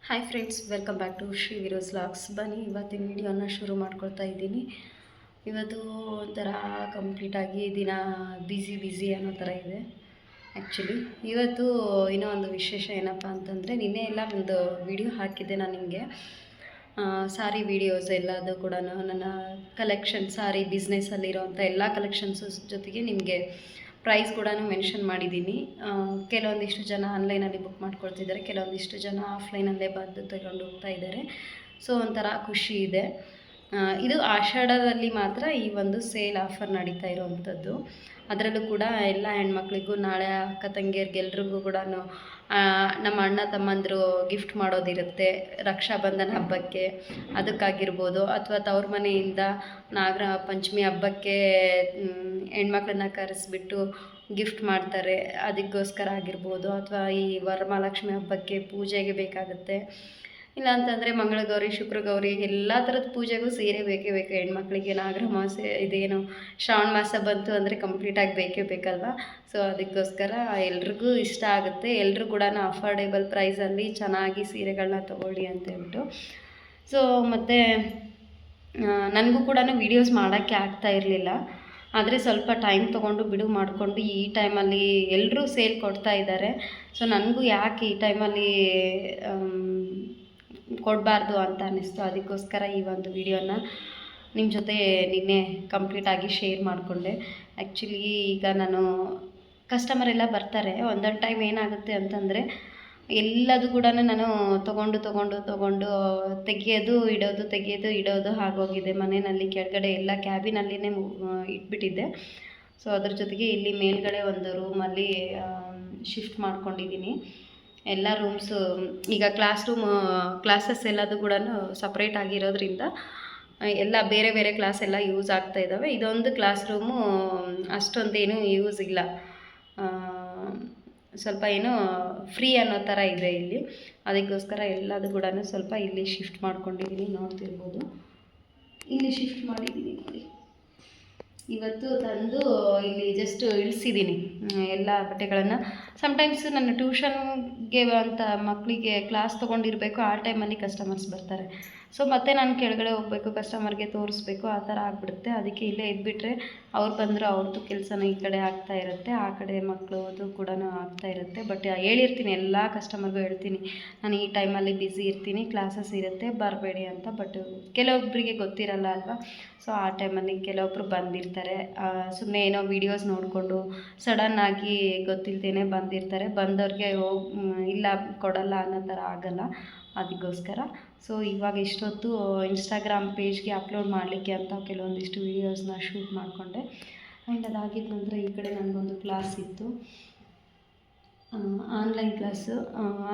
Hi friends, welcome back to Sri Viros vlogs. ಬನ್ನಿ ಇವತ್ತಿನ ವಿಡಿಯೋನ ಶುರು ಮಾಡ್ಕೊಳ್ತಾ ಇದ್ದೀನಿ. ಇವತ್ತು ಒಂಥರ ಕಂಪ್ಲೀಟಾಗಿ ದಿನ ಬ್ಯುಸಿ ಅನ್ನೋ ಥರ ಇದೆ. ಆ್ಯಕ್ಚುಲಿ ಇವತ್ತು ಇನ್ನೂ ಒಂದು ವಿಶೇಷ ಏನಪ್ಪ ಅಂತಂದರೆ, ನಿನ್ನೆ ಎಲ್ಲ ಒಂದು ವಿಡಿಯೋ ಹಾಕಿದ್ದೆ ನಾನು ನಿಮಗೆ. ಸಾರಿ ವೀಡಿಯೋಸ್ ಎಲ್ಲದು ಕೂಡ ನನ್ನ ಕಲೆಕ್ಷನ್ ಸಾರಿ ಬಿಸ್ನೆಸ್ಸಲ್ಲಿರೋವಂಥ ಎಲ್ಲ ಕಲೆಕ್ಷನ್ಸು ಜೊತೆಗೆ ನಿಮಗೆ ಪ್ರೈಸ್ ಕೂಡ ಮೆನ್ಷನ್ ಮಾಡಿದ್ದೀನಿ. ಕೆಲವೊಂದಿಷ್ಟು ಜನ ಆನ್ಲೈನಲ್ಲಿ ಬುಕ್ ಮಾಡ್ಕೊಳ್ತಿದ್ದಾರೆ, ಕೆಲವೊಂದಿಷ್ಟು ಜನ ಆಫ್ಲೈನಲ್ಲೇ ಬಂದು ತಗೊಂಡು ಹೋಗ್ತಾ ಇದ್ದಾರೆ. ಸೊ ಒಂಥರ ಖುಷಿ ಇದೆ. ಇದು ಆಷಾಢದಲ್ಲಿ ಮಾತ್ರ ಈ ಒಂದು ಸೇಲ್ ಆಫರ್ ನಡೀತಾ ಇರೋವಂಥದ್ದು. ಅದರಲ್ಲೂ ಕೂಡ ಎಲ್ಲ ಹೆಣ್ಮಕ್ಳಿಗೂ ನಾಳೆ ಅಕ್ಕ ತಂಗಿಯರಿಗೆಲ್ರಿಗೂ ಕೂಡ ನಮ್ಮ ಅಣ್ಣ ತಮ್ಮಂದರು ಗಿಫ್ಟ್ ಮಾಡೋದಿರುತ್ತೆ ರಕ್ಷಾಬಂಧನ ಹಬ್ಬಕ್ಕೆ. ಅದಕ್ಕಾಗಿರ್ಬೋದು, ಅಥವಾ ತವ್ರ ಮನೆಯಿಂದ ನಾಗರ ಪಂಚಮಿ ಹಬ್ಬಕ್ಕೆ ಹೆಣ್ಮಕ್ಳನ್ನ ಕರೆಸ್ಬಿಟ್ಟು ಗಿಫ್ಟ್ ಮಾಡ್ತಾರೆ, ಅದಕ್ಕೋಸ್ಕರ ಆಗಿರ್ಬೋದು. ಅಥವಾ ಈ ವರಮಹಾಲಕ್ಷ್ಮಿ ಹಬ್ಬಕ್ಕೆ ಪೂಜೆಗೆ ಬೇಕಾಗುತ್ತೆ. ಇಲ್ಲ ಅಂತಂದರೆ ಮಂಗಳಗೌರಿ, ಶುಕ್ರಗೌರಿ ಎಲ್ಲ ಥರದ ಪೂಜೆಗೂ ಸೀರೆ ಬೇಕೇ ಬೇಕು ಹೆಣ್ಮಕ್ಳಿಗೆ. ನಾಗರ ಮಾಸ ಇದೇನು ಶ್ರಾವಣ ಮಾಸ ಬಂತು ಅಂದರೆ ಕಂಪ್ಲೀಟಾಗಿ ಬೇಕೇ ಬೇಕಲ್ವ. ಸೊ ಅದಕ್ಕೋಸ್ಕರ ಎಲ್ರಿಗೂ ಇಷ್ಟ ಆಗುತ್ತೆ. ಎಲ್ಲರೂ ಕೂಡ ಅಫೋರ್ಡೆಬಲ್ ಪ್ರೈಸಲ್ಲಿ ಚೆನ್ನಾಗಿ ಸೀರೆಗಳನ್ನ ತೊಗೊಳ್ಳಿ ಅಂತ ಹೇಳ್ಬಿಟ್ಟು. ಸೊ ಮತ್ತು ನನಗೂ ಕೂಡ ವೀಡಿಯೋಸ್ ಮಾಡೋಕ್ಕೆ ಆಗ್ತಾ ಇರಲಿಲ್ಲ. ಆದರೆ ಸ್ವಲ್ಪ ಟೈಮ್ ತೊಗೊಂಡು ಬಿಡುವು ಮಾಡಿಕೊಂಡು ಈ ಟೈಮಲ್ಲಿ ಎಲ್ಲರೂ ಸೇಲ್ ಕೊಡ್ತಾ ಇದ್ದಾರೆ. ಸೊ ನನಗೂ ಯಾಕೆ ಈ ಟೈಮಲ್ಲಿ ಕೊಡಬಾರ್ದು ಅಂತ ಅನ್ನಿಸ್ತು. ಅದಕ್ಕೋಸ್ಕರ ಈ ಒಂದು ವಿಡಿಯೋನ ನಿಮ್ಮ ಜೊತೆ ನಿನ್ನೆ ಕಂಪ್ಲೀಟಾಗಿ ಶೇರ್ ಮಾಡಿಕೊಂಡೆ. ಆ್ಯಕ್ಚುಲಿ ಈಗ ನಾನು ಕಸ್ಟಮರೆಲ್ಲ ಬರ್ತಾರೆ. ಒಂದೊಂದು ಟೈಮ್ ಏನಾಗುತ್ತೆ ಅಂತಂದರೆ, ಎಲ್ಲದು ಕೂಡ ನಾನು ತೊಗೊಂಡು ತೆಗೆಯೋದು ಇಡೋದು ಆಗೋಗಿದೆ. ಮನೆಯಲ್ಲಿ ಕೆಳಗಡೆ ಎಲ್ಲ ಕ್ಯಾಬಿನಲ್ಲಿನೇ ಇಟ್ಬಿಟ್ಟಿದ್ದೆ. ಸೊ ಅದ್ರ ಜೊತೆಗೆ ಇಲ್ಲಿ ಮೇಲ್ಗಡೆ ಒಂದು ರೂಮಲ್ಲಿ ಶಿಫ್ಟ್ ಮಾಡ್ಕೊಂಡಿದ್ದೀನಿ. ಎಲ್ಲ ರೂಮ್ಸು ಈಗ ಕ್ಲಾಸಸ್ ಎಲ್ಲದು ಕೂಡ ಸಪ್ರೇಟ್ ಆಗಿರೋದ್ರಿಂದ ಎಲ್ಲ ಬೇರೆ ಬೇರೆ ಕ್ಲಾಸ್ ಎಲ್ಲ ಯೂಸ್ ಆಗ್ತಾ ಇದ್ದಾವೆ. ಇದೊಂದು ಕ್ಲಾಸ್ ರೂಮು ಅಷ್ಟೊಂದೇನು ಯೂಸ್ ಇಲ್ಲ, ಸ್ವಲ್ಪ ಏನೋ ಫ್ರೀ ಅನ್ನೋ ಥರ ಇದೆ ಇಲ್ಲಿ. ಅದಕ್ಕೋಸ್ಕರ ಎಲ್ಲದು ಕೂಡ ಸ್ವಲ್ಪ ಇಲ್ಲಿ ಶಿಫ್ಟ್ ಮಾಡ್ಕೊಂಡಿದ್ದೀನಿ. ನೋಡ್ತಿರ್ಬೋದು, ಇಲ್ಲಿ ಶಿಫ್ಟ್ ಮಾಡಿದ್ದೀನಿ ನೋಡಿ. ಇವತ್ತು ತಂದು ಇಲ್ಲಿ ಜಸ್ಟ್ ಇಳಿಸಿದ್ದೀನಿ ಎಲ್ಲ ಬಟ್ಟೆಗಳನ್ನು. ಸಮ್ಟೈಮ್ಸ್ ನನ್ನ ಟ್ಯೂಷನ್ಗೆ ಅಂತ ಮಕ್ಕಳಿಗೆ ಕ್ಲಾಸ್ ತೊಗೊಂಡಿರಬೇಕು, ಆ ಟೈಮಲ್ಲಿ ಕಸ್ಟಮರ್ಸ್ ಬರ್ತಾರೆ. ಸೊ ಮತ್ತೆ ನಾನು ಕೆಳಗಡೆ ಹೋಗಬೇಕು, ಕಸ್ಟಮರ್ಗೆ ತೋರಿಸ್ಬೇಕು, ಆ ಥರ ಆಗಿಬಿಡುತ್ತೆ. ಅದಕ್ಕೆ ಇಲ್ಲೇ ಇದ್ಬಿಟ್ರೆ ಅವ್ರು ಬಂದರೂ ಅವ್ರದ್ದು ಕೆಲಸನ ಈ ಕಡೆ ಆಗ್ತಾ ಇರುತ್ತೆ, ಆ ಕಡೆ ಮಕ್ಕಳದು ಕೂಡ ಆಗ್ತಾ ಇರುತ್ತೆ. ಬಟ್ ಹೇಳಿರ್ತೀನಿ, ಎಲ್ಲ ಕಸ್ಟಮರ್ಗೂ ಹೇಳ್ತೀನಿ, ನಾನು ಈ ಟೈಮಲ್ಲಿ ಬ್ಯುಸಿ ಇರ್ತೀನಿ, ಕ್ಲಾಸಸ್ ಇರುತ್ತೆ, ಬರಬೇಡಿ ಅಂತ. ಬಟ್ ಕೆಲವೊಬ್ಬರಿಗೆ ಗೊತ್ತಿರಲ್ಲ ಅಲ್ವಾ. ಸೊ ಆ ಟೈಮಲ್ಲಿ ಕೆಲವೊಬ್ಬರು ಬಂದಿರ್ತಾರೆ, ಸುಮ್ಮನೆ ಏನೋ ವೀಡಿಯೋಸ್ ನೋಡಿಕೊಂಡು ಸಡನ್ನಾಗಿ ಗೊತ್ತಿಲ್ಲದೇನೆ ಬಂದಿರ್ತಾರೆ. ಬಂದವ್ರಿಗೆ ಇಲ್ಲ ಕೊಡಲ್ಲ ಅನ್ನೋ ಥರ ಆಗಲ್ಲ. ಅದಕ್ಕೋಸ್ಕರ ಸೊ ಇವಾಗ ಇಷ್ಟೊತ್ತು ಇನ್ಸ್ಟಾಗ್ರಾಮ್ ಪೇಜ್ಗೆ ಅಪ್ಲೋಡ್ ಮಾಡಲಿಕ್ಕೆ ಅಂತ ಕೆಲವೊಂದಿಷ್ಟು ವೀಡಿಯೋಸ್ನ ಶೂಟ್ ಮಾಡಿಕೊಂಡೆ. ಆ್ಯಂಡ್ ಅದಾಗಿದ್ದ ನಂತರ ಈ ಕಡೆ ನನಗೊಂದು ಕ್ಲಾಸ್ ಇತ್ತು, ಆನ್ಲೈನ್ ಕ್ಲಾಸು,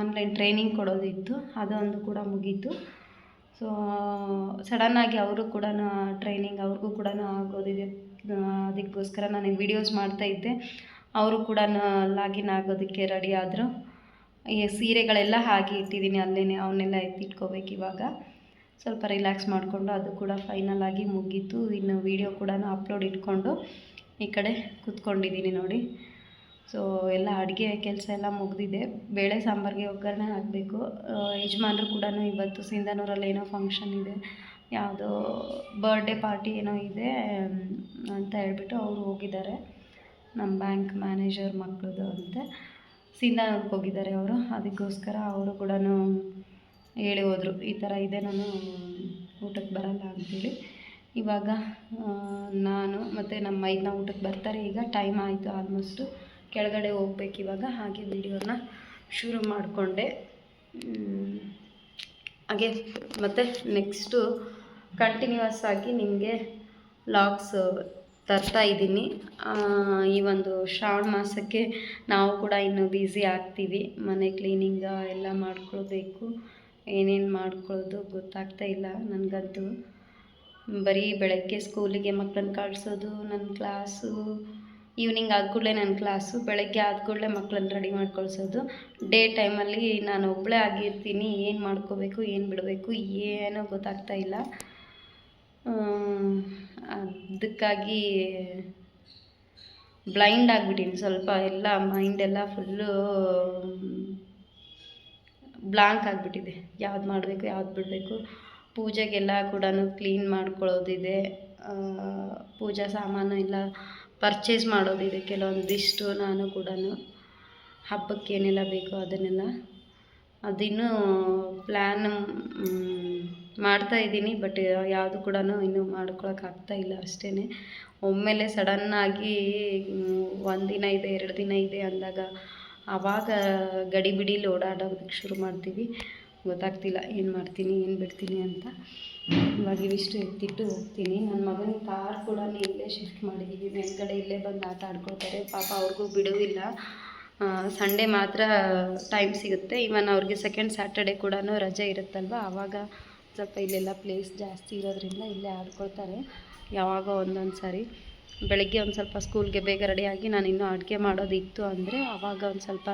ಆನ್ಲೈನ್ ಟ್ರೈನಿಂಗ್ ಕೊಡೋದಿತ್ತು. ಅದೊಂದು ಕೂಡ ಮುಗೀತು. ಸೊ ಸಡನ್ನಾಗಿ ಅವರು ಕೂಡ ಟ್ರೈನಿಂಗ್ ಅವ್ರಿಗೂ ಕೂಡ ಆಗೋದಿದೆ. ಅದಕ್ಕೋಸ್ಕರ ನಾನು ವೀಡಿಯೋಸ್ ಮಾಡ್ತಾಯಿದ್ದೆ. ಅವರು ಕೂಡ ಲಾಗಿನ್ ಆಗೋದಕ್ಕೆ ರೆಡಿ ಆದರು. ಈ ಸೀರೆಗಳೆಲ್ಲ ಹಾಗೆ ಇಟ್ಟಿದ್ದೀನಿ ಅಲ್ಲೇ, ಅವನ್ನೆಲ್ಲ ಎತ್ತಿಟ್ಕೋಬೇಕು. ಇವಾಗ ಸ್ವಲ್ಪ ರಿಲ್ಯಾಕ್ಸ್ ಮಾಡಿಕೊಂಡು ಅದು ಕೂಡ ಫೈನಲ್ ಆಗಿ ಮುಗೀತು. ಇನ್ನು ವೀಡಿಯೋ ಕೂಡ ಅಪ್ಲೋಡ್ ಇಟ್ಕೊಂಡು ಈ ಕಡೆ ಕೂತ್ಕೊಂಡಿದ್ದೀನಿ ನೋಡಿ. ಸೊ ಎಲ್ಲ ಅಡುಗೆ ಕೆಲಸ ಎಲ್ಲ ಮುಗಿದಿದೆ. ಬೇಳೆ ಸಾಂಬಾರಿಗೆ ಒಗ್ಗರಣೆ ಹಾಕಬೇಕು. ಯಜಮಾನ್ರು ಕೂಡ ಇವತ್ತು ಸಿಂಧನೂರಲ್ಲಿ ಏನೋ ಫಂಕ್ಷನ್ ಇದೆ, ಯಾವುದೋ ಬರ್ಡೇ ಪಾರ್ಟಿ ಏನೋ ಇದೆ ಅಂತ ಹೇಳ್ಬಿಟ್ಟು ಅವರು ಹೋಗಿದ್ದಾರೆ. ನಮ್ಮ ಬ್ಯಾಂಕ್ ಮ್ಯಾನೇಜರ್ ಮಕ್ಕಳದು ಅಂತೆ, ಸಿಂಧನೂರಿಗೆ ಹೋಗಿದ್ದಾರೆ ಅವರು. ಅದಕ್ಕೋಸ್ಕರ ಅವರು ಕೂಡ ಹೇಳಿ ಹೋದರು, ಈ ಥರ ಇದೆ, ನಾನು ಊಟಕ್ಕೆ ಬರಲ್ಲ ಅಂಥೇಳಿ. ಇವಾಗ ನಾನು ಮತ್ತು ನಮ್ಮ ಮೈದನ ಊಟಕ್ಕೆ ಬರ್ತಾರೆ. ಈಗ ಟೈಮ್ ಆಯಿತು ಆಲ್ಮೋಸ್ಟು, ಕೆಳಗಡೆ ಹೋಗ್ಬೇಕು ಇವಾಗ. ಹಾಗೆ ವಿಡಿಯೋನ ಶುರು ಮಾಡಿಕೊಂಡೆ. ಹಾಗೆ ಮತ್ತು ನೆಕ್ಸ್ಟು ಕಂಟಿನ್ಯೂಯಸ್ ಆಗಿ ನಿಮಗೆ ವ್ಲಾಗ್ಸ್ ತರ್ತಾ ಇದ್ದೀನಿ. ಈ ಒಂದು ಶ್ರಾವಣ ಮಾಸಕ್ಕೆ ನಾವು ಕೂಡ ಇನ್ನೂ ಬ್ಯುಸಿ ಆಗ್ತೀವಿ. ಮನೆ ಕ್ಲೀನಿಂಗ್ ಎಲ್ಲ ಮಾಡ್ಕೊಳ್ಬೇಕು. ಏನೇನು ಮಾಡ್ಕೊಳ್ಳೋದು ಗೊತ್ತಾಗ್ತಾ ಇಲ್ಲ ನನಗಂತೂ. ಬರೀ ಬೆಳಗ್ಗೆ ಸ್ಕೂಲಿಗೆ ಮಕ್ಕಳನ್ನ ಕಳಿಸೋದು, ನನ್ನ ಕ್ಲಾಸು, ಈವ್ನಿಂಗ್ ಆದ ಕೂಡಲೇ ನನ್ನ ಕ್ಲಾಸು, ಬೆಳಗ್ಗೆ ಆದ ಕೂಡಲೇ ಮಕ್ಕಳನ್ನ ರೆಡಿ ಮಾಡ್ಕೊಳ್ಸೋದು. ಡೇ ಟೈಮಲ್ಲಿ ನಾನು ಒಬ್ಬಳೇ ಆಗಿರ್ತೀನಿ. ಏನು ಮಾಡ್ಕೋಬೇಕು, ಏನು ಬಿಡಬೇಕು, ಏನೂ ಗೊತ್ತಾಗ್ತಾ ಇಲ್ಲ. ಅದಕ್ಕಾಗಿ ಬ್ಲೈಂಡ್ ಆಗಿಬಿಟ್ಟಿನಿ ಸ್ವಲ್ಪ. ಎಲ್ಲ ಮೈಂಡೆಲ್ಲ ಫುಲ್ಲು ಬ್ಲಾಂಕ್ ಆಗಿಬಿಟ್ಟಿದೆ. ಯಾವ್ದು ಮಾಡಬೇಕು ಯಾವ್ದು ಬಿಡಬೇಕು. ಪೂಜೆಗೆಲ್ಲ ಕೂಡ ಕ್ಲೀನ್ ಮಾಡ್ಕೊಳ್ಳೋದಿದೆ, ಪೂಜಾ ಸಾಮಾನು ಎಲ್ಲ ಪರ್ಚೇಸ್ ಮಾಡೋದಿದೆ ಕೆಲವೊಂದಿಷ್ಟು. ನಾನು ಕೂಡ ಹಬ್ಬಕ್ಕೆ ಏನೆಲ್ಲ ಬೇಕೋ ಅದನ್ನೆಲ್ಲ ಅದಿನ್ನೂ ಪ್ಲ್ಯಾನ್ ಮಾಡ್ತಾಯಿದ್ದೀನಿ. ಬಟ್ ಯಾವುದು ಕೂಡ ಇನ್ನೂ ಮಾಡ್ಕೊಳಕ್ಕಾಗ್ತಾ ಇಲ್ಲ ಅಷ್ಟೇ. ಒಮ್ಮೆಲೆ ಸಡನ್ನಾಗಿ 1 ದಿನ ಇದೆ 2 ದಿನ ಇದೆ ಅಂದಾಗ ಆವಾಗ ಗಡಿಬಿಡೀಲಿ ಓಡಾಡೋದಕ್ಕೆ ಶುರು ಮಾಡ್ತೀವಿ. ಗೊತ್ತಾಗ್ತಿಲ್ಲ ಏನು ಮಾಡ್ತೀನಿ ಏನು ಬಿಡ್ತೀನಿ ಅಂತ. ಇವಾಗ ಇವಿಷ್ಟು ಎತ್ತಿಟ್ಟು ಹೋಗ್ತೀನಿ. ನನ್ನ ಮಗನ ಕಾರ್ ಕೂಡ ಇಲ್ಲೇ ಶಿಫ್ಟ್ ಮಾಡಿದ್ದೀವಿ. ಮೇಲ್ಗಡೆ ಇಲ್ಲೇ ಬಂದು ಆಟ ಆಡ್ಕೊಳ್ತಾರೆ. ಪಾಪ ಅವ್ರಿಗೂ ಬಿಡುವಿಲ್ಲ. ಸಂಡೇ ಮಾತ್ರ ಟೈಮ್ ಸಿಗುತ್ತೆ. ಇವನ್ ಅವ್ರಿಗೆ ಸೆಕೆಂಡ್ ಸ್ಯಾಟರ್ಡೆ ಕೂಡ ರಜೆ ಇರುತ್ತಲ್ವ, ಆವಾಗ ಸ್ವಲ್ಪ ಇಲ್ಲೆಲ್ಲ ಪ್ಲೇಸ್ ಜಾಸ್ತಿ ಇರೋದ್ರಿಂದ ಇಲ್ಲೇ ಆಡ್ಕೊಳ್ತಾರೆ ಯಾವಾಗ ಒಂದೊಂದು ಸಾರಿ. ಬೆಳಗ್ಗೆ ಒಂದು ಸ್ವಲ್ಪ ಸ್ಕೂಲ್ಗೆ ಬೇಗ ರೆಡಿಯಾಗಿ ನಾನು ಇನ್ನೂ ಅಡುಗೆ ಮಾಡೋದಿತ್ತು ಅಂದರೆ ಆವಾಗ ಒಂದು ಸ್ವಲ್ಪ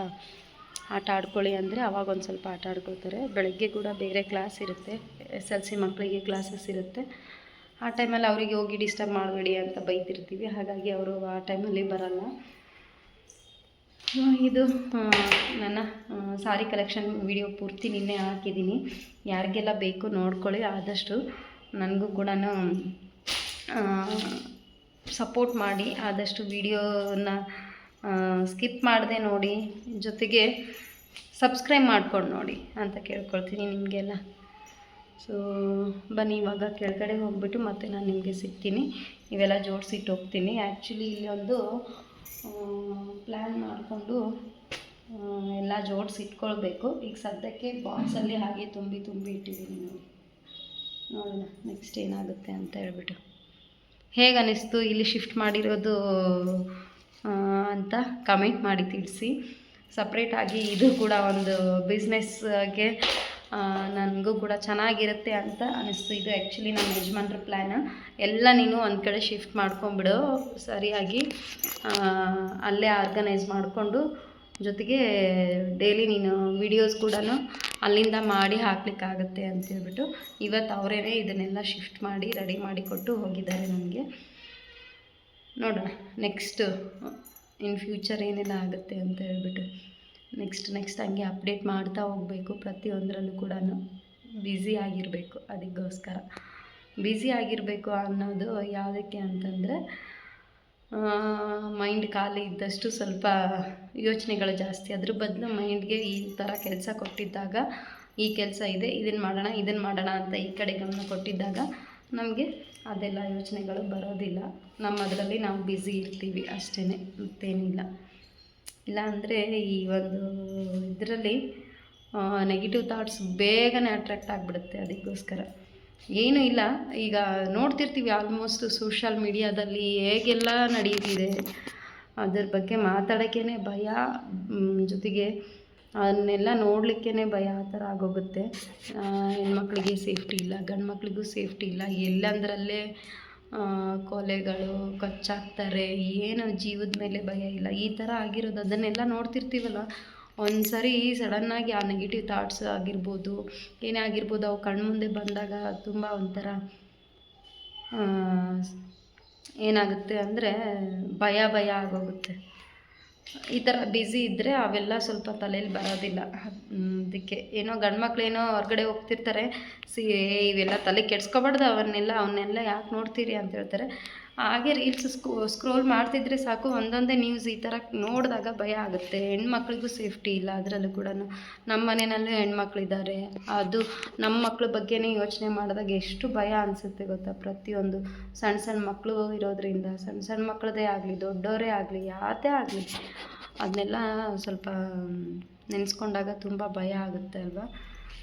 ಆಟ ಆಡ್ಕೊಳ್ಳಿ ಅಂದರೆ ಆವಾಗ ಒಂದು ಸ್ವಲ್ಪ ಆಟ ಆಡ್ಕೊಳ್ತಾರೆ. ಬೆಳಗ್ಗೆ ಕೂಡ ಬೇರೆ ಕ್ಲಾಸ್ ಇರುತ್ತೆ, SLC ಮಕ್ಕಳಿಗೆ ಕ್ಲಾಸಸ್ ಇರುತ್ತೆ. ಆ ಟೈಮಲ್ಲಿ ಅವರಿಗೆ ಹೋಗಿ ಡಿಸ್ಟರ್ಬ್ ಮಾಡಬೇಡಿ ಅಂತ ಬೈತಿರ್ತೀವಿ. ಹಾಗಾಗಿ ಅವರು ಆ ಟೈಮಲ್ಲಿ ಬರಲ್ಲ. ಇದು ನನ್ನ ಸಾರಿ ಕಲೆಕ್ಷನ್ ವಿಡಿಯೋ ಪೂರ್ತಿ ನಿನ್ನೆ ಹಾಕಿದ್ದೀನಿ. ಯಾರಿಗೆಲ್ಲ ಬೇಕು ನೋಡ್ಕೊಳ್ಳಿ. ಆದಷ್ಟು ನನಗೂ ಕೂಡ ಸಪೋರ್ಟ್ ಮಾಡಿ, ಆದಷ್ಟು ವಿಡಿಯೋನ ಸ್ಕಿಪ್ ಮಾಡದೆ ನೋಡಿ, ಜೊತೆಗೆ ಸಬ್ಸ್ಕ್ರೈಬ್ ಮಾಡ್ಕೊಂಡು ನೋಡಿ ಅಂತ ಕೇಳ್ಕೊಳ್ತೀನಿ ನಿಮಗೆಲ್ಲ. ಸೊ ಬನ್ನಿ ಇವಾಗ ಕೆಳಗಡೆ ಹೋಗ್ಬಿಟ್ಟು ಮತ್ತೆ ನಾನು ನಿಮಗೆ ಸಿಗ್ತೀನಿ. ಇವೆಲ್ಲ ಜೋಡಿಸಿಟ್ಟು ಹೋಗ್ತೀನಿ. ಆ್ಯಕ್ಚುಲಿ ಇಲ್ಲಿ ಒಂದು ಪ್ಲ್ಯಾನ್ ಮಾಡಿಕೊಂಡು ಎಲ್ಲ ಜೋಡಿಸಿಟ್ಕೊಳ್ಬೇಕು. ಈಗ ಸದ್ಯಕ್ಕೆ ಬಾಕ್ಸಲ್ಲಿ ಹಾಗೆ ತುಂಬಿ ಇಟ್ಟಿದ್ದೀನಿ. ನೋಡೋಣ ನೆಕ್ಸ್ಟ್ ಏನಾಗುತ್ತೆ ಅಂತ ಹೇಳ್ಬಿಟ್ಟು. ಹೇಗೆ ಅನ್ನಿಸ್ತು ಇಲ್ಲಿ ಶಿಫ್ಟ್ ಮಾಡಿರೋದು ಅಂತ ಕಮೆಂಟ್ ಮಾಡಿ ತಿಳಿಸಿ. ಸಪ್ರೇಟಾಗಿ ಇದು ಕೂಡ ಒಂದು ಬಿಸ್ನೆಸ್ಗೆ ನನಗೂ ಕೂಡ ಚೆನ್ನಾಗಿರುತ್ತೆ ಅಂತ ಅನ್ನಿಸ್ತು. ಇದು ಆ್ಯಕ್ಚುಲಿ ನಮ್ಮ ಯಜಮಾನ್ರ ಪ್ಲ್ಯಾನ್. ಎಲ್ಲ ನೀನು ಒಂದು ಕಡೆ ಶಿಫ್ಟ್ ಮಾಡ್ಕೊಂಬಿಡು, ಸರಿಯಾಗಿ ಅಲ್ಲೇ ಆರ್ಗನೈಸ್ ಮಾಡಿಕೊಂಡು, ಜೊತೆಗೆ ಡೈಲಿ ನೀನು ವಿಡಿಯೋಸ್ ಕೂಡ ಅಲ್ಲಿಂದ ಮಾಡಿ ಹಾಕ್ಲಿಕ್ಕಾಗುತ್ತೆ ಅಂತೇಳ್ಬಿಟ್ಟು ಇವತ್ತು ಅವರೇ ಇದನ್ನೆಲ್ಲ ಶಿಫ್ಟ್ ಮಾಡಿ ರೆಡಿ ಮಾಡಿಕೊಟ್ಟು ಹೋಗಿದ್ದಾರೆ ನನಗೆ. ನೋಡೋಣ ನೆಕ್ಸ್ಟ್ ಇನ್ ಫ್ಯೂಚರ್ ಏನೆಲ್ಲ ಆಗುತ್ತೆ ಅಂತ ಹೇಳ್ಬಿಟ್ಟು. ನೆಕ್ಸ್ಟ್ ಹಂಗೆ ಅಪ್ಡೇಟ್ ಮಾಡ್ತಾ ಹೋಗಬೇಕು. ಪ್ರತಿಯೊಂದರಲ್ಲೂ ಕೂಡ ಬ್ಯುಸಿ ಆಗಿರಬೇಕು. ಅದಕ್ಕೋಸ್ಕರ ಬ್ಯುಸಿ ಆಗಿರಬೇಕು ಅನ್ನೋದು ಯಾವುದಕ್ಕೆ ಅಂತಂದರೆ, ಮೈಂಡ್ ಖಾಲಿ ಇದ್ದಷ್ಟು ಸ್ವಲ್ಪ ಯೋಚನೆಗಳು ಜಾಸ್ತಿ. ಅದ್ರ ಬದಲು ಮೈಂಡ್ಗೆ ಈ ಥರ ಕೆಲಸ ಕೊಟ್ಟಿದ್ದಾಗ, ಈ ಕೆಲಸ ಇದೆ ಇದನ್ನು ಮಾಡೋಣ ಅಂತ ಈ ಕಡೆ ಗಮನ ಕೊಟ್ಟಿದ್ದಾಗ ನಮಗೆ ಅದೆಲ್ಲ ಯೋಚನೆಗಳು ಬರೋದಿಲ್ಲ. ಅದರಲ್ಲಿ ನಾವು ಬ್ಯುಸಿ ಇರ್ತೀವಿ ಅಷ್ಟೇ, ಮತ್ತೇನಿಲ್ಲ. ಇಲ್ಲ ಅಂದರೆ ಈ ಒಂದು ಇದರಲ್ಲಿ ನೆಗೆಟಿವ್ ಥಾಟ್ಸ್ ಬೇಗನೆ ಅಟ್ರಾಕ್ಟ್ ಆಗಿಬಿಡುತ್ತೆ. ಅದಕ್ಕೋಸ್ಕರ ಏನೂ ಇಲ್ಲ. ಈಗ ನೋಡ್ತಿರ್ತೀವಿ ಆಲ್ಮೋಸ್ಟ್ ಸೋಷಿಯಲ್ ಮೀಡಿಯಾದಲ್ಲಿ ಹೇಗೆಲ್ಲ ನಡೆಯುತ್ತಿದೆ, ಅದ್ರ ಬಗ್ಗೆ ಮಾತಾಡೋಕ್ಕೇ ಭಯ, ಜೊತೆಗೆ ಅದನ್ನೆಲ್ಲ ನೋಡಲಿಕ್ಕೇ ಭಯ, ಆ ಥರ ಆಗೋಗುತ್ತೆ. ಹೆಣ್ಮಕ್ಳಿಗೆ ಸೇಫ್ಟಿ ಇಲ್ಲ, ಗಂಡು ಮಕ್ಳಿಗೂ ಸೇಫ್ಟಿ ಇಲ್ಲ. ಎಲ್ಲಂದರಲ್ಲೇ ಕೊಲೆಗಳು, ಕಚ್ಚಾಕ್ತಾರೆ, ಏನು ಜೀವದ ಮೇಲೆ ಭಯ ಇಲ್ಲ, ಈ ಥರ ಆಗಿರೋದು. ಅದನ್ನೆಲ್ಲ ನೋಡ್ತಿರ್ತೀವಲ್ಲ, ಒಂದು ಸರಿ ಸಡನ್ನಾಗಿ ಆ ನೆಗೆಟಿವ್ ಥಾಟ್ಸ್ ಆಗಿರ್ಬೋದು, ಏನೇ ಆಗಿರ್ಬೋದು, ಅವು ಕಣ್ಮುಂದೆ ಬಂದಾಗ ತುಂಬ ಒಂಥರ ಏನಾಗುತ್ತೆ ಅಂದರೆ ಭಯ ಆಗೋಗುತ್ತೆ. ಈ ಥರ ಬ್ಯುಸಿ ಇದ್ದರೆ ಅವೆಲ್ಲ ಸ್ವಲ್ಪ ತಲೆಯಲ್ಲಿ ಬರೋದಿಲ್ಲ. ಅದಕ್ಕೆ ಏನೋ ಗಂಡು ಮಕ್ಳು ಏನೋ ಹೊರಗಡೆ ಹೋಗ್ತಿರ್ತಾರೆ, ಇವೆಲ್ಲ ತಲೆ ಕೆಡ್ಸ್ಕೊಬಾರ್ದು, ಅವನ್ನೆಲ್ಲ ಯಾಕೆ ನೋಡ್ತೀರಿ ಅಂತ ಹೇಳ್ತಾರೆ. ಹಾಗೆ ರೀಲ್ಸ್ ಸ್ಕ್ರೋಲ್ ಮಾಡ್ತಿದ್ರೆ ಸಾಕು, ಒಂದೊಂದೇ ನ್ಯೂಸ್ ಈ ಥರ ನೋಡಿದಾಗ ಭಯ ಆಗುತ್ತೆ. ಹೆಣ್ಮಕ್ಳಿಗೂ ಸೇಫ್ಟಿ ಇಲ್ಲ. ಅದರಲ್ಲೂ ಕೂಡ ನಮ್ಮ ಮನೆಯಲ್ಲೂ ಹೆಣ್ಮಕ್ಳಿದ್ದಾರೆ. ಅದು ನಮ್ಮ ಮಕ್ಳ ಬಗ್ಗೆನೇ ಯೋಚನೆ ಮಾಡಿದಾಗ ಎಷ್ಟು ಭಯ ಅನಿಸುತ್ತೆ ಗೊತ್ತಾ. ಪ್ರತಿಯೊಂದು ಸಣ್ಣ ಮಕ್ಕಳು ಇರೋದ್ರಿಂದ, ಸಣ್ಣ ಮಕ್ಕಳದೇ ಆಗಲಿ ದೊಡ್ಡವರೇ ಆಗಲಿ ಯಾವುದೇ ಆಗಲಿ, ಅದನ್ನೆಲ್ಲ ಸ್ವಲ್ಪ ನೆನೆಸ್ಕೊಂಡಾಗ ತುಂಬ ಭಯ ಆಗುತ್ತೆ ಅಲ್ವಾ.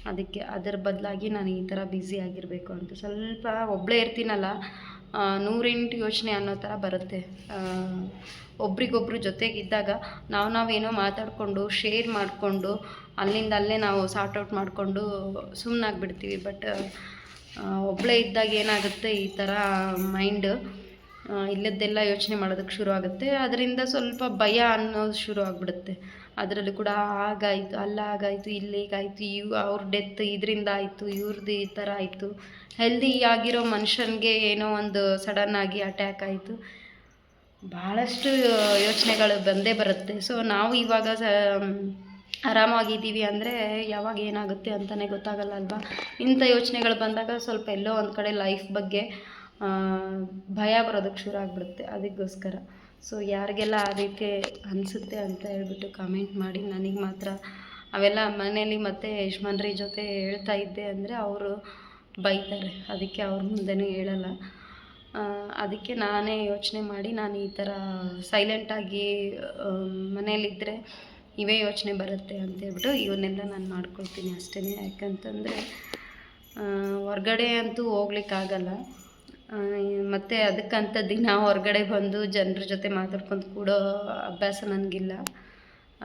ಅದಕ್ಕೆ ಅದರ ಬದಲಾಗಿ ನಾನು ಈ ಥರ ಬ್ಯುಸಿ ಆಗಿರಬೇಕು ಅಂತ ಸ್ವಲ್ಪ ಒಬ್ಬಳೇ ಇರ್ತೀನಲ್ಲ, 108 ಯೋಚನೆ ಅನ್ನೋ ಥರ ಬರುತ್ತೆ. ಒಬ್ರಿಗೊಬ್ರು ಜೊತೆಗಿದ್ದಾಗ ನಾವೇನೋ ಮಾತಾಡಿಕೊಂಡು ಶೇರ್ ಮಾಡಿಕೊಂಡು ಅಲ್ಲಿಂದ ಅಲ್ಲೇ ನಾವು ಸಾರ್ಟ್ ಔಟ್ ಮಾಡಿಕೊಂಡು ಸುಮ್ಮನಾಗ್ಬಿಡ್ತೀವಿ. ಬಟ್ ಒಬ್ಬಳೇ ಇದ್ದಾಗ ಏನಾಗುತ್ತೆ, ಈ ಥರ ಮೈಂಡ್ ಇಲ್ಲದ್ದೆಲ್ಲ ಯೋಚನೆ ಮಾಡೋದಕ್ಕೆ ಶುರು ಆಗುತ್ತೆ. ಅದರಿಂದ ಸ್ವಲ್ಪ ಭಯ ಅನ್ನೋದು ಶುರು ಆಗಿಬಿಡುತ್ತೆ. ಅದರಲ್ಲೂ ಕೂಡ ಹಾಗಾಯಿತು, ಅಲ್ಲಾಗಾಯಿತು, ಇಲ್ಲಿಗಾಯಿತು, ಅವ್ರ ಡೆತ್ ಇದರಿಂದ ಆಯಿತು, ಇವ್ರದ್ದು ಈ ಥರ ಆಯಿತು. ಹೆಲ್ದಿ ಆಗಿರೋ ಮನುಷ್ಯನಿಗೆ ಏನೋ ಒಂದು ಸಡನ್ನಾಗಿ ಅಟ್ಯಾಕ್ ಆಯಿತು. ಭಾಳಷ್ಟು ಯೋಚನೆಗಳು ಬಂದೇ ಬರುತ್ತೆ. ಸೊ ನಾವು ಇವಾಗ ಆರಾಮಾಗಿದ್ದೀವಿ ಅಂದರೆ ಯಾವಾಗ ಏನಾಗುತ್ತೆ ಅಂತಲೇ ಗೊತ್ತಾಗಲ್ಲ ಅಲ್ವಾ. ಇಂಥ ಯೋಚನೆಗಳು ಬಂದಾಗ ಸ್ವಲ್ಪ ಎಲ್ಲೋ ಒಂದು ಕಡೆ ಲೈಫ್ ಬಗ್ಗೆ ಭಯ ಬರೋದಕ್ಕೆ ಶುರು ಆಗಿಬಿಡುತ್ತೆ. ಅದಕ್ಕೋಸ್ಕರ ಸೊ ಯಾರಿಗೆಲ್ಲ ಆ ರೀತಿ ಅನಿಸುತ್ತೆ ಅಂತ ಹೇಳ್ಬಿಟ್ಟು ಕಮೆಂಟ್ ಮಾಡಿ. ನನಗೆ ಮಾತ್ರ ಅವೆಲ್ಲ ಮನೇಲಿ ಮತ್ತು ಯಜಮಾನ್ರ ಜೊತೆ ಹೇಳ್ತಾ ಇದ್ದೆ ಅಂದರೆ ಅವರು ಬೈತಾರೆ, ಅದಕ್ಕೆ ಅವ್ರ ಮುಂದೆನೂ ಹೇಳಲ್ಲ. ಅದಕ್ಕೆ ನಾನೇ ಯೋಚನೆ ಮಾಡಿ ನಾನು ಈ ಥರ ಸೈಲೆಂಟಾಗಿ ಮನೇಲಿದ್ದರೆ ಇವೇ ಯೋಚನೆ ಬರುತ್ತೆ ಅಂತೇಳ್ಬಿಟ್ಟು ಇವನ್ನೆಲ್ಲ ನಾನು ಮಾಡ್ಕೊಳ್ತೀನಿ ಅಷ್ಟೇ. ಯಾಕಂತಂದರೆ ಹೊರ್ಗಡೆ ಅಂತೂ ಹೋಗ್ಲಿಕ್ಕಾಗಲ್ಲ, ಮತ್ತು ಅದಕ್ಕಂತ ದಿನ ಹೊರಗಡೆ ಬಂದು ಜನರ ಜೊತೆ ಮಾತಾಡ್ಕೊಂಡು ಕೂಡೋ ಅಭ್ಯಾಸ ನನಗಿಲ್ಲ.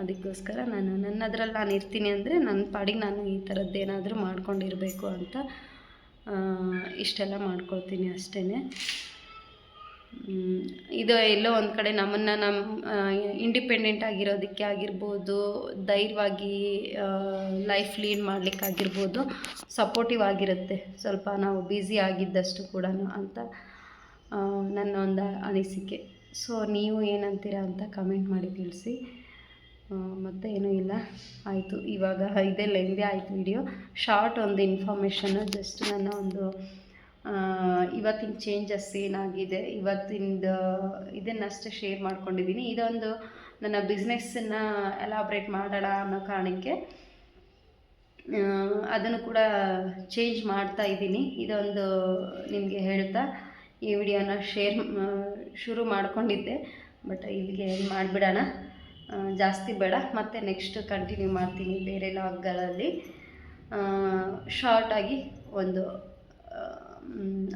ಅದಕ್ಕೋಸ್ಕರ ನಾನು ನನ್ನದ್ರಲ್ಲಿ ನಾನು ಇರ್ತೀನಿ ಅಂದರೆ ನನ್ನ ಪಾಡಿಗೆ ನಾನು ಈ ಥರದ್ದೇನಾದರೂ ಮಾಡ್ಕೊಂಡಿರಬೇಕು ಅಂತ ಇಷ್ಟೆಲ್ಲ ಮಾಡ್ಕೊಳ್ತೀನಿ ಅಷ್ಟೇ. ಇದು ಎಲ್ಲೋ ಒಂದು ಕಡೆ ನಮ್ಮನ್ನು ಇಂಡಿಪೆಂಡೆಂಟ್ ಆಗಿರೋದಕ್ಕೆ ಆಗಿರ್ಬೋದು, ಧೈರ್ಯವಾಗಿ ಲೈಫ್ ಲೀಡ್ ಮಾಡಲಿಕ್ಕಾಗಿರ್ಬೋದು ಸಪೋರ್ಟಿವ್ ಆಗಿರುತ್ತೆ ಸ್ವಲ್ಪ ನಾವು ಬ್ಯುಸಿ ಆಗಿದ್ದಷ್ಟು ಕೂಡ ಅಂತ ನನ್ನ ಒಂದು ಅನಿಸಿಕೆ. ಸೊ ನೀವು ಏನಂತೀರಾ ಅಂತ ಕಮೆಂಟ್ ಮಾಡಿ ತಿಳಿಸಿ. ಮತ್ತು ಏನೂ ಇಲ್ಲ, ಆಯಿತು. ಇವಾಗ ಇದೇ ಲೆಂದಿ ಆಯಿತು ವಿಡಿಯೋ. ಶಾರ್ಟ್ ಒಂದು ಇನ್ಫಾರ್ಮೇಷನ್ನು, ಜಸ್ಟ್ ನನ್ನ ಒಂದು ಇವತ್ತಿನ ಚೇಂಜಸ್ ಏನಾಗಿದೆ ಇವತ್ತಿಂದು ಇದನ್ನಷ್ಟೇ ಶೇರ್ ಮಾಡ್ಕೊಂಡಿದ್ದೀನಿ. ಇದೊಂದು ನನ್ನ ಬಿಸ್ನೆಸ್ಸನ್ನು ಎಲಾಬ್ರೇಟ್ ಮಾಡೋಣ ಅನ್ನೋ ಕಾರಣಕ್ಕೆ ಅದನ್ನು ಕೂಡ ಚೇಂಜ್ ಮಾಡ್ತಾ ಇದ್ದೀನಿ. ಇದೊಂದು ನಿಮಗೆ ಹೇಳ್ತಾ ಈ ವಿಡಿಯೋನ ಶುರು ಮಾಡ್ಕೊಂಡಿದ್ದೆ, ಬಟ್ ಇಲ್ಲಿಗೆ ಮಾಡಿಬಿಡೋಣ, ಜಾಸ್ತಿ ಬೇಡ. ಮತ್ತು ನೆಕ್ಸ್ಟ್ ಕಂಟಿನ್ಯೂ ಮಾಡ್ತೀನಿ ಬೇರೆ ಲಾಗ್ಗಳಲ್ಲಿ. ಶಾರ್ಟಾಗಿ ಒಂದು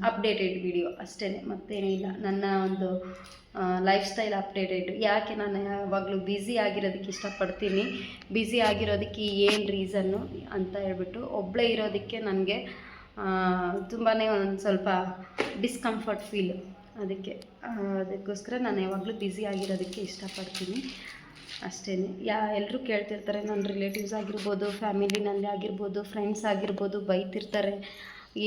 ಅಪ್ಡೇಟೆಡ್ ವಿಡಿಯೋ ಅಷ್ಟೇ, ಮತ್ತೇನೂ ಇಲ್ಲ. ನನ್ನ ಒಂದು ಲೈಫ್ ಸ್ಟೈಲ್ ಅಪ್ಡೇಟೆಡ್. ಯಾಕೆ ನಾನು ಯಾವಾಗಲೂ ಬ್ಯುಸಿ ಆಗಿರೋದಕ್ಕೆ ಇಷ್ಟಪಡ್ತೀನಿ, ಬ್ಯುಸಿ ಆಗಿರೋದಕ್ಕೆ ಏನು ರೀಸನ್ನು ಅಂತ ಹೇಳ್ಬಿಟ್ಟು, ಒಬ್ಬಳೇ ಇರೋದಕ್ಕೆ ನನಗೆ ತುಂಬಾ ಒಂದು ಸ್ವಲ್ಪ ಡಿಸ್ಕಂಫರ್ಟ್ ಫೀಲ್. ಅದಕ್ಕೋಸ್ಕರ ನಾನು ಯಾವಾಗಲೂ ಬ್ಯುಸಿ ಆಗಿರೋದಕ್ಕೆ ಇಷ್ಟಪಡ್ತೀನಿ ಅಷ್ಟೇ. ಎಲ್ಲರೂ ಕೇಳ್ತಿರ್ತಾರೆ, ನನ್ನ ರಿಲೇಟಿವ್ಸ್ ಆಗಿರ್ಬೋದು, ಫ್ಯಾಮಿಲಿನಲ್ಲಿ ಆಗಿರ್ಬೋದು, ಫ್ರೆಂಡ್ಸ್ ಆಗಿರ್ಬೋದು ಬೈತಿರ್ತಾರೆ,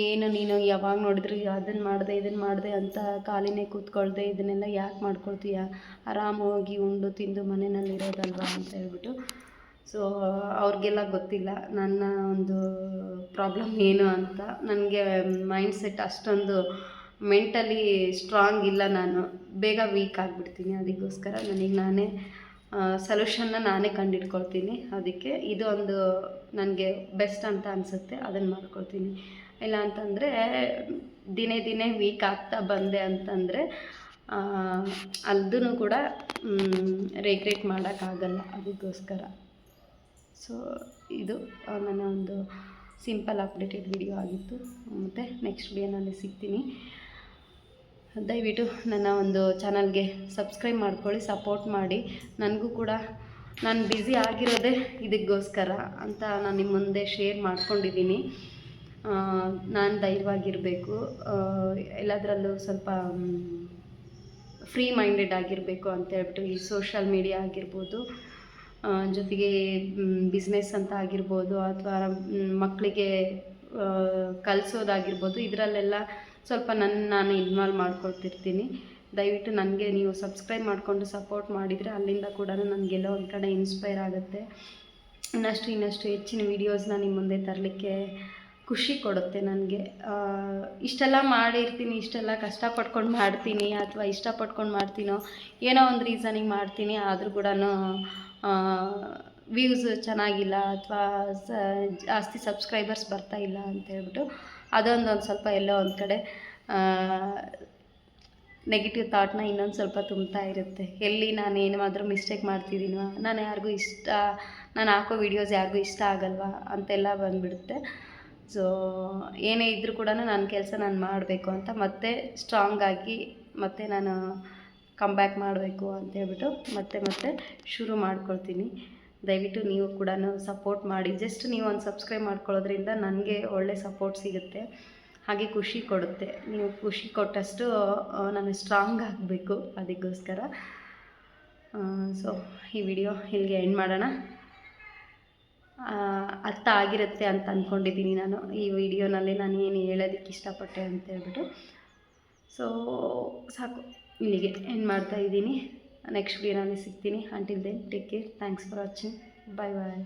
ಏನು ನೀನು ಯಾವಾಗ ನೋಡಿದ್ರು ಅದನ್ನು ಮಾಡಿದೆ ಇದನ್ನು ಮಾಡಿದೆ ಅಂತ ಖಾಲಿನೇ ಕೂತ್ಕೊಳ್ದೆ ಇದನ್ನೆಲ್ಲ ಯಾಕೆ ಮಾಡ್ಕೊಳ್ತೀಯ, ಆರಾಮಾಗಿ ಉಂಡು ತಿಂದು ಮನೆಯಲ್ಲಿರೋದಲ್ವಾ ಅಂತ ಹೇಳ್ಬಿಟ್ಟು. ಸೊ ಅವ್ರಿಗೆಲ್ಲ ಗೊತ್ತಿಲ್ಲ ನನ್ನ ಒಂದು ಪ್ರಾಬ್ಲಮ್ ಏನು ಅಂತ. ನನಗೆ ಮೈಂಡ್ಸೆಟ್ ಅಷ್ಟೊಂದು ಮೆಂಟಲಿ ಸ್ಟ್ರಾಂಗ್ ಇಲ್ಲ, ನಾನು ಬೇಗ ವೀಕ್ ಆಗಿಬಿಡ್ತೀನಿ. ಅದಕ್ಕೋಸ್ಕರ ನನಗೆ ನಾನೇ ಸೊಲ್ಯೂಷನ್ನ ನಾನೇ ಕಂಡಿಡ್ಕೊಳ್ತೀನಿ. ಅದಕ್ಕೆ ಇದು ಒಂದು ನನಗೆ ಬೆಸ್ಟ್ ಅಂತ ಅನಿಸುತ್ತೆ, ಅದನ್ನು ಮಾಡ್ಕೊಳ್ತೀನಿ. ಇಲ್ಲ ಅಂತಂದರೆ ದಿನೇ ದಿನೇ ವೀಕ್ ಆಗ್ತಾ ಬಂದೆ ಅಂತಂದರೆ ಅದನ್ನು ಕೂಡ ರಿಗ್ರೆಟ್ ಮಾಡೋಕ್ಕಾಗಲ್ಲ. ಅದಕ್ಕೋಸ್ಕರ ಸೊ ಇದು ನನ್ನ ಒಂದು ಸಿಂಪಲ್ ಅಪ್ಡೇಟೆಡ್ ವಿಡಿಯೋ ಆಗಿತ್ತು. ಮತ್ತು ನೆಕ್ಸ್ಟ್ ವಿಡಿಯೋನಲ್ಲಿ ಸಿಗ್ತೀನಿ. ದಯವಿಟ್ಟು ನನ್ನ ಒಂದು ಚಾನಲ್ಗೆ ಸಬ್ಸ್ಕ್ರೈಬ್ ಮಾಡ್ಕೊಳ್ಳಿ, ಸಪೋರ್ಟ್ ಮಾಡಿ. ನನಗೂ ಕೂಡ ನಾನು ಬ್ಯುಸಿ ಆಗಿರೋದೇ ಇದಕ್ಕೋಸ್ಕರ ಅಂತ ನಾನು ನಿಮ್ಮ ಮುಂದೆ ಶೇರ್ ಮಾಡ್ಕೊಂಡಿದ್ದೀನಿ. ನಾನು ಧೈರ್ಯವಾಗಿರಬೇಕು, ಎಲ್ಲದರಲ್ಲೂ ಸ್ವಲ್ಪ ಫ್ರೀ ಮೈಂಡೆಡ್ ಆಗಿರಬೇಕು ಅಂತ ಹೇಳ್ಬಿಟ್ಟು ಈ ಸೋಷಲ್ ಮೀಡಿಯಾ ಆಗಿರ್ಬೋದು, ಜೊತೆಗೆ ಬಿಸ್ನೆಸ್ ಅಂತ ಆಗಿರ್ಬೋದು, ಅಥವಾ ಮಕ್ಕಳಿಗೆ ಕಲಿಸೋದಾಗಿರ್ಬೋದು, ಇದರಲ್ಲೆಲ್ಲ ಸ್ವಲ್ಪ ನಾನು ಇನ್ವಾಲ್ವ್ ಮಾಡ್ಕೊಳ್ತಿರ್ತೀನಿ. ದಯವಿಟ್ಟು ನನಗೆ ನೀವು ಸಬ್ಸ್ಕ್ರೈಬ್ ಮಾಡಿಕೊಂಡು ಸಪೋರ್ಟ್ ಮಾಡಿದರೆ ಅಲ್ಲಿಂದ ಕೂಡ ನನಗೆಲ್ಲ ಒಂದು ಕಡೆ ಇನ್ಸ್ಪೈರ್ ಆಗುತ್ತೆ. ಇನ್ನಷ್ಟು ಹೆಚ್ಚಿನ ವೀಡಿಯೋಸ್ನ ನಿಮ್ಮ ಮುಂದೆ ತರಲಿಕ್ಕೆ ಖುಷಿ ಕೊಡುತ್ತೆ ನನಗೆ. ಇಷ್ಟೆಲ್ಲ ಮಾಡಿರ್ತೀನಿ, ಇಷ್ಟೆಲ್ಲ ಕಷ್ಟಪಟ್ಕೊಂಡು ಮಾಡ್ತೀನಿ, ಅಥವಾ ಇಷ್ಟಪಟ್ಕೊಂಡು ಮಾಡ್ತೀನೋ ಏನೋ ಒಂದು ರೀಸನಿಗೆ ಮಾಡ್ತೀನಿ, ಆದರೂ ಕೂಡ ವ್ಯೂಸ್ ಚೆನ್ನಾಗಿಲ್ಲ ಅಥವಾ ಜಾಸ್ತಿ ಸಬ್ಸ್ಕ್ರೈಬರ್ಸ್ ಬರ್ತಾಯಿಲ್ಲ ಅಂತ ಹೇಳ್ಬಿಟ್ಟು ಅದೊಂದು ಸ್ವಲ್ಪ ಎಲ್ಲೋ ಒಂದು ಕಡೆ ನೆಗೆಟಿವ್ ಥಾಟ್ನ ಇನ್ನೊಂದು ಸ್ವಲ್ಪ ತುಂಬ್ತಾ ಇರುತ್ತೆ. ಎಲ್ಲಿ ನಾನು ಏನಾದರೂ ಮಿಸ್ಟೇಕ್ ಮಾಡ್ತಿದ್ದೀನೋ, ನಾನು ಹಾಕೋ ವೀಡಿಯೋಸ್ ಯಾರಿಗೂ ಇಷ್ಟ ಆಗಲ್ವಾ ಅಂತೆಲ್ಲ ಬಂದುಬಿಡುತ್ತೆ. ಸೊ ಏನೇ ಇದ್ದರೂ ಕೂಡ ನನ್ನ ಕೆಲಸ ನಾನು ಮಾಡಬೇಕು ಅಂತ ಮತ್ತೆ ಸ್ಟ್ರಾಂಗ್ ಆಗಿ ಮತ್ತೆ ನಾನು ಕಮ್ಬ್ಯಾಕ್ ಮಾಡಬೇಕು ಅಂತೇಳ್ಬಿಟ್ಟು ಮತ್ತೆ ಶುರು ಮಾಡ್ಕೊಳ್ತೀನಿ. ದಯವಿಟ್ಟು ನೀವು ಕೂಡ ಸಪೋರ್ಟ್ ಮಾಡಿ. ಜಸ್ಟ್ ನೀವು ಒಂದು ಸಬ್ಸ್ಕ್ರೈಬ್ ಮಾಡ್ಕೊಳ್ಳೋದ್ರಿಂದ ನನಗೆ ಒಳ್ಳೆ ಸಪೋರ್ಟ್ ಸಿಗುತ್ತೆ, ಹಾಗೆ ಖುಷಿ ಕೊಡುತ್ತೆ. ನೀವು ಖುಷಿ ಕೊಟ್ಟಷ್ಟು ನಾನು ಸ್ಟ್ರಾಂಗ್ ಆಗಬೇಕು. ಅದಕ್ಕೋಸ್ಕರ ಸೊ ಈ ವಿಡಿಯೋ ಇಲ್ಲಿಗೆ ಎಂಡ್ ಮಾಡೋಣ. ಅರ್ಥ ಆಗಿರುತ್ತೆ ಅಂತ ಅಂದ್ಕೊಂಡಿದ್ದೀನಿ ನಾನು ಈ ವಿಡಿಯೋನಲ್ಲಿ ನಾನು ಏನು ಹೇಳೋದಕ್ಕೆ ಇಷ್ಟಪಟ್ಟೆ ಅಂತ ಹೇಳ್ಬಿಟ್ಟು. ಸೊ ಸಾಕು, ಇಲ್ಲಿಗೆ ಎಂಡ್ ಮಾಡ್ತಾಯಿದ್ದೀನಿ. ನೆಕ್ಸ್ಟ್ ವಿಡಿಯೋನಲ್ಲಿ ಸಿಗ್ತೀನಿ. Until then take care. Thanks for watching. Bye bye.